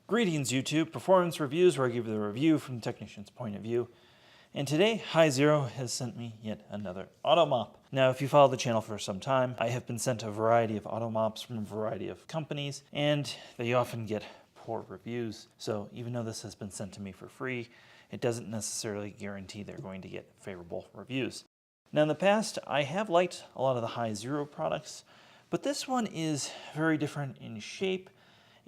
Greetings YouTube, Performance Reviews, where I give you the review from the technician's point of view. And today, HIZERO has sent me yet another auto mop. Now, if you follow the channel for some time, I have been sent a variety of auto mops from a variety of companies, and they often get poor reviews. So even though this has been sent to me for free, it doesn't necessarily guarantee they're going to get favorable reviews. Now in the past, I have liked a lot of the HIZERO products, but this one is very different in shape,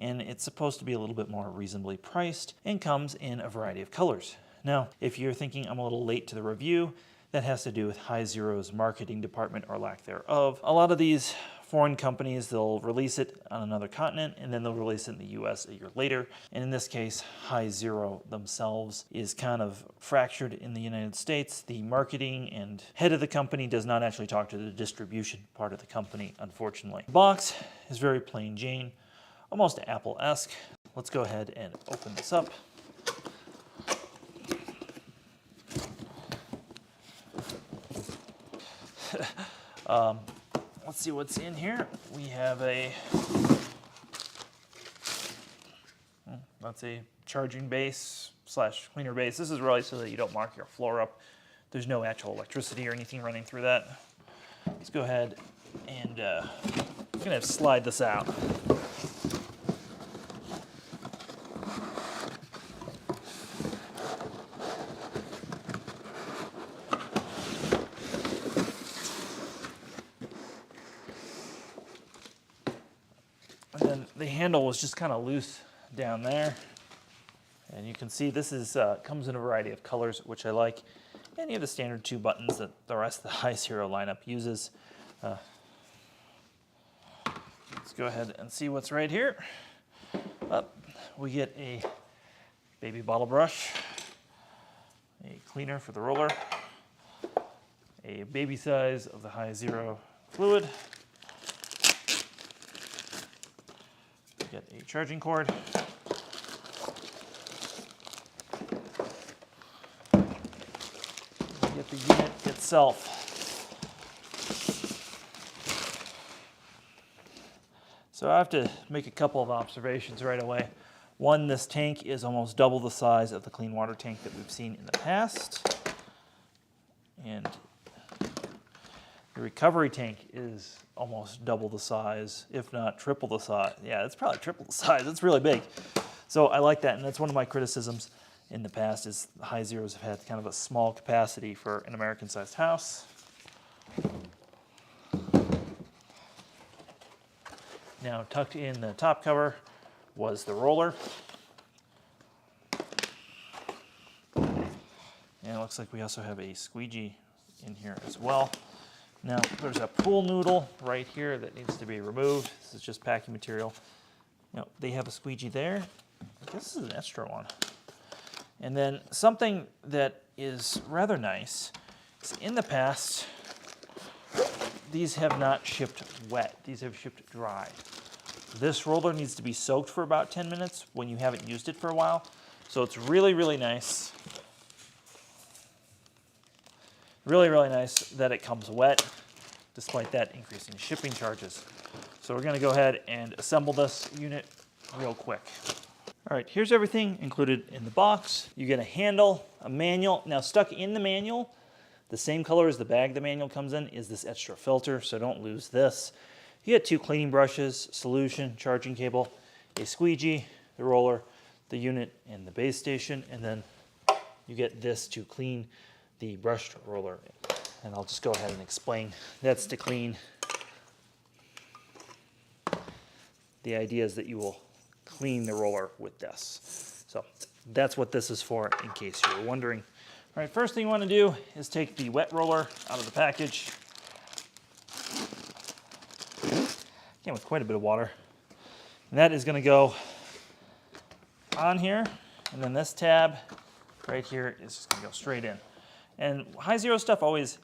and it's supposed to be a little bit more reasonably priced and comes in a variety of colors. Now, if you're thinking I'm a little late to the review, that has to do with HIZERO's marketing department or lack thereof. A lot of these foreign companies, they'll release it on another continent and then they'll release it in the US a year later. And in this case, HIZERO themselves is kind of fractured in the United States. The marketing and head of the company does not actually talk to the distribution part of the company, unfortunately. The box is very plain Jane, almost Apple-esque. Let's go ahead and open this up. Let's see what's in here. We have that's a charging base / cleaner base. This is really so that you don't mark your floor up. There's no actual electricity or anything running through that. Let's go ahead and I'm gonna slide this out. And then the handle was just kind of loose down there. And you can see this is comes in a variety of colors, which I like. And you have the standard 2 buttons that the rest of the HIZERO lineup uses. Let's go ahead and see what's right here. We get a baby bottle brush, a cleaner for the roller, a baby size of the HIZERO fluid, get a charging cord, get the unit itself. So I have to make a couple of observations right away. One, this tank is almost double the size of the clean water tank that we've seen in the past. And the recovery tank is almost double the size, if not triple the size. Yeah, it's probably triple the size. It's really big. So I like that, and that's one of my criticisms in the past is the HIZEROs have had kind of a small capacity for an American-sized house. Now, tucked in the top cover was the roller. And it looks like we also have a squeegee in here as well. Now, there's a pool noodle right here that needs to be removed. This is just packing material. Now, they have a squeegee there. I guess this is an extra one. And then something that is rather nice is in the past, these have not shipped wet. These have shipped dry. This roller needs to be soaked for about 10 minutes when you haven't used it for a while. So it's really, really nice. Really, really nice that it comes wet, despite that increasing shipping charges. So we're gonna go ahead and assemble this unit real quick. All right, here's everything included in the box. You get a handle, a manual. Now stuck in the manual, the same color as the bag the manual comes in, is this extra filter, so don't lose this. You get 2 cleaning brushes, solution, charging cable, a squeegee, the roller, the unit, and the base station, and then you get this to clean the brushed roller. And I'll just go ahead and explain. That's to clean. The idea is that you will clean the roller with this. So that's what this is for, in case you were wondering. All right, first thing you want to do is take the wet roller out of the package. Came with quite a bit of water. And that is going to go on here, and then this tab right here is just going to go straight in. And HIZERO stuff always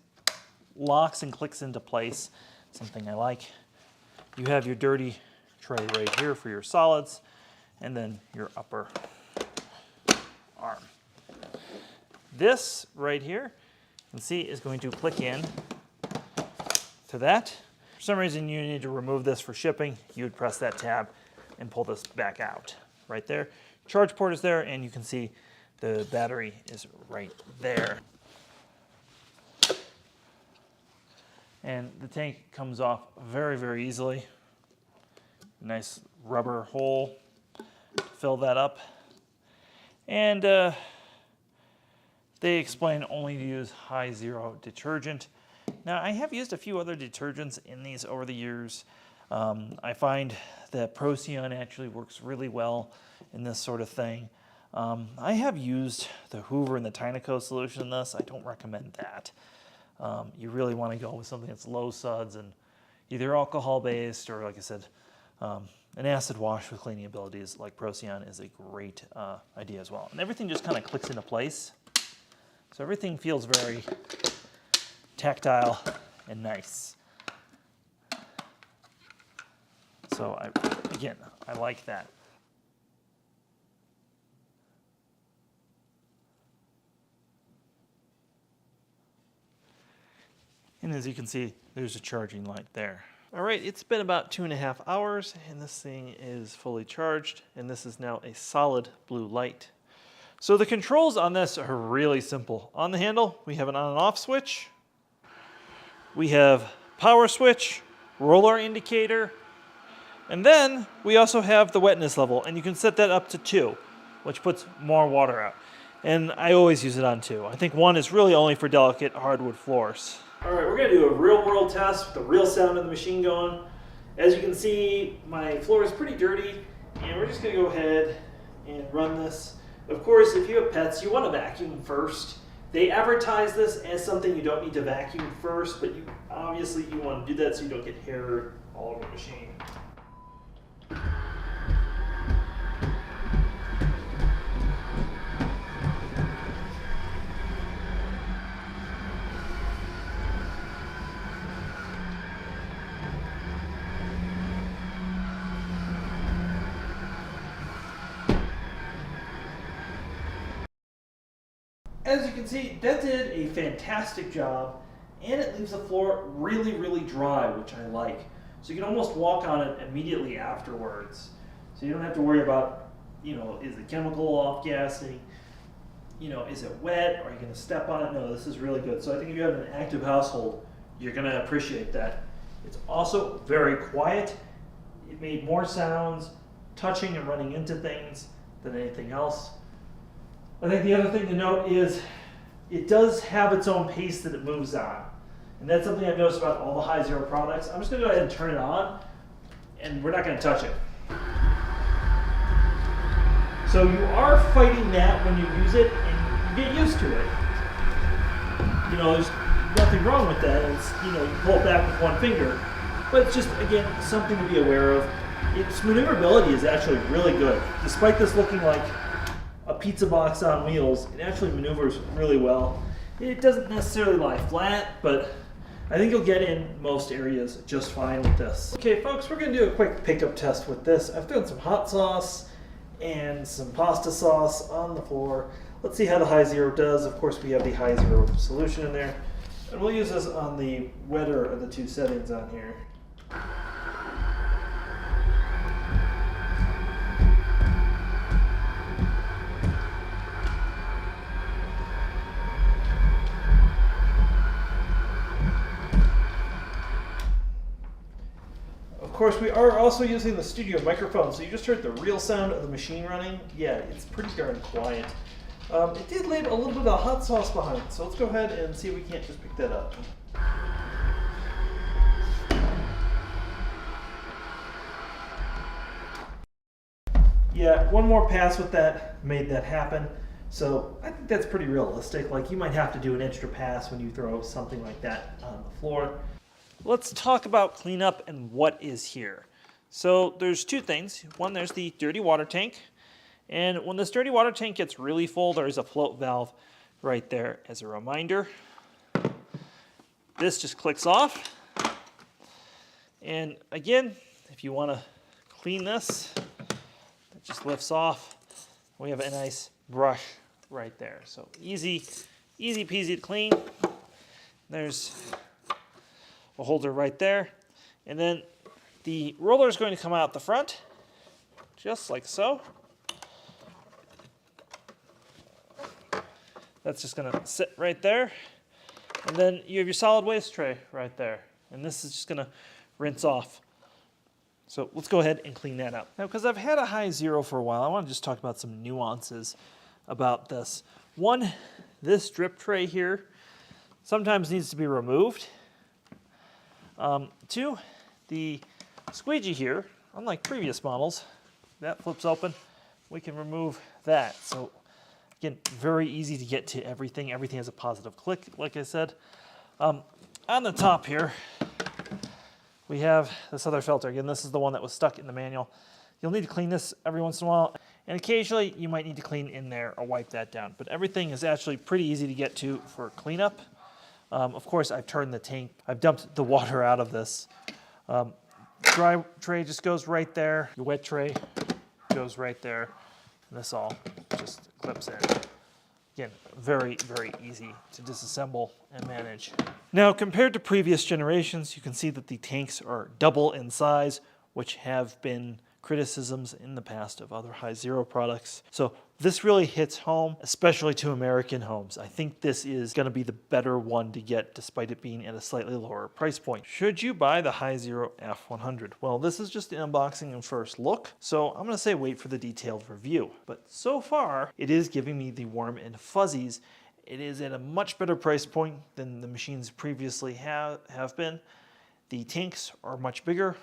locks and clicks into place, something I like. You have your dirty tray right here for your solids, and then your upper arm. This right here, you can see, is going to click in to that. For some reason you need to remove this for shipping, you would press that tab and pull this back out. right there. Charge port is there, and you can see the battery is right there. And the tank comes off very, very easily. Nice rubber hole to fill that up. And they explain only to use HIZERO detergent. Now, I have used a few other detergents in these over the years. I find that Procyon actually works really well in this sort of thing. I have used the Hoover and the Tyneco solution in this. I don't recommend that. You really want to go with something that's low suds and either alcohol-based or, like I said, an acid wash with cleaning abilities like Procyon is a great idea as well. And everything just kind of clicks into place. So everything feels very tactile and nice. So again, I like that. And as you can see, there's a charging light there. All right, it's been about 2.5 hours and this thing is fully charged, and this is now a solid blue light. So the controls on this are really simple. On the handle, we have an on and off switch. We have power switch, roller indicator, and then we also have the wetness level, and you can set that up to 2, which puts more water out. And I always use it on 2. I think 1 is really only for delicate hardwood floors. All right, we're gonna do a real world test with the real sound of the machine going. As you can see, my floor is pretty dirty, and we're just gonna go ahead and run this. Of course, if you have pets, you wanna vacuum first. They advertise this as something you don't need to vacuum first, but obviously you wanna do that so you don't get hair all over the machine. As you can see, that did a fantastic job, and it leaves the floor really, really dry, which I like. So you can almost walk on it immediately afterwards. So you don't have to worry about, is the chemical off-gassing? Is it wet? Are you going to step on it? No, this is really good. So I think if you have an active household, you're going to appreciate that. It's also very quiet. It made more sounds touching and running into things than anything else. I think the other thing to note is it does have its own pace that it moves on. And that's something I've noticed about all the HIZERO products. I'm just going to go ahead and turn it on, and we're not going to touch it. So you are fighting that when you use it, and you get used to it. There's nothing wrong with that. It's, you pull it back with one finger. But it's just, again, something to be aware of. Its maneuverability is actually really good. Despite this looking like a pizza box on wheels, it actually maneuvers really well. It doesn't necessarily lie flat, but I think you'll get in most areas just fine with this. Okay folks, we're gonna do a quick pickup test with this. I've done some hot sauce and some pasta sauce on the floor. Let's see how the HIZERO does. Of course, we have the HIZERO solution in there. And we'll use this on the wetter of the 2 settings on here. Of course, we are also using the studio microphone, so you just heard the real sound of the machine running. Yeah, it's pretty darn quiet. It did leave a little bit of hot sauce behind, so let's go ahead and see if we can't just pick that up. Yeah, one more pass with that made that happen. So I think that's pretty realistic. Like, you might have to do an extra pass when you throw something like that on the floor. Let's talk about cleanup and what is here. So there's 2 things. One, there's the dirty water tank. And when this dirty water tank gets really full, there is a float valve right there as a reminder. This just clicks off. And again, if you want to clean this, it just lifts off. We have a nice brush right there. So easy peasy to clean. There's a holder right there. And then the roller is going to come out the front, just like so. That's just going to sit right there. And then you have your solid waste tray right there. And this is just going to rinse off. So let's go ahead and clean that up. Now, because I've had a HIZERO for a while, I want to just talk about some nuances about this. One, this drip tray here sometimes needs to be removed. Two, the squeegee here, unlike previous models, that flips open. We can remove that. So again, very easy to get to everything. Everything has a positive click, like I said. On the top here, we have this other filter. Again, this is the one that was stuck in the manual. You'll need to clean this every once in a while, and occasionally you might need to clean in there or wipe that down. But everything is actually pretty easy to get to for cleanup. Of course, I've turned the tank. I've dumped the water out of this. Dry tray just goes right there. Your wet tray goes right there. And this all just clips in. Again, very, very easy to disassemble and manage. Now, compared to previous generations, you can see that the tanks are double in size, which have been criticisms in the past of other HIZERO products. So this really hits home, especially to American homes. I think this is going to be the better one to get, despite it being at a slightly lower price point. Should you buy the HIZERO F100? Well, this is just the unboxing and first look, so I'm going to say wait for the detailed review. But so far, it is giving me the warm and fuzzies. It is at a much better price point than the machines previously have been. The tanks are much bigger,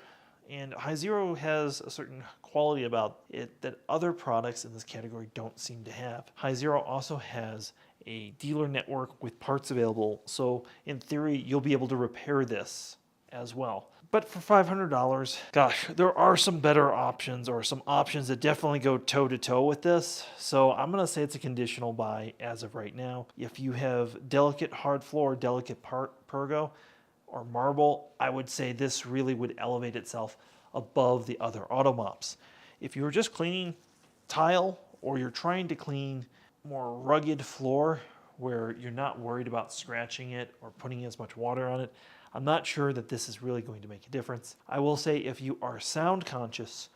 and HIZERO has a certain quality about it that other products in this category don't seem to have. HIZERO also has a dealer network with parts available, so in theory, you'll be able to repair this as well. But for $500, gosh, there are some better options, or some options that definitely go toe-to-toe with this. So I'm going to say it's a conditional buy as of right now. If you have delicate hard floor, delicate pergo, or marble, I would say this really would elevate itself above the other auto mops. If you were just cleaning tile, or you're trying to clean more rugged floor where you're not worried about scratching it or putting as much water on it, I'm not sure that this is really going to make a difference. I will say if you are sound conscious,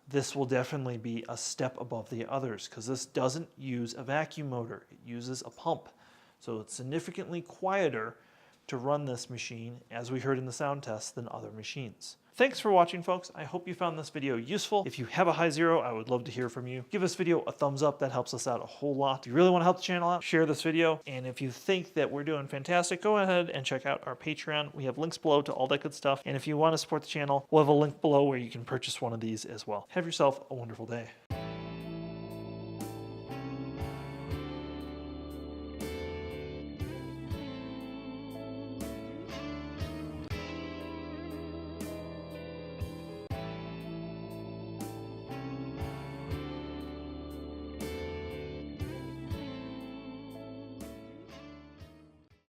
this will definitely be a step above the others, because this doesn't use a vacuum motor. It uses a pump. So it's significantly quieter to run this machine, as we heard in the sound test, than other machines. Thanks for watching, folks. I hope you found this video useful. If you have a HIZERO, I would love to hear from you. Give this video a thumbs up. That helps us out a whole lot. If you really want to help the channel out, share this video. And if you think that we're doing fantastic, go ahead and check out our Patreon. We have links below to all that good stuff. And if you want to support the channel, we'll have a link below where you can purchase one of these as well. Have yourself a wonderful day.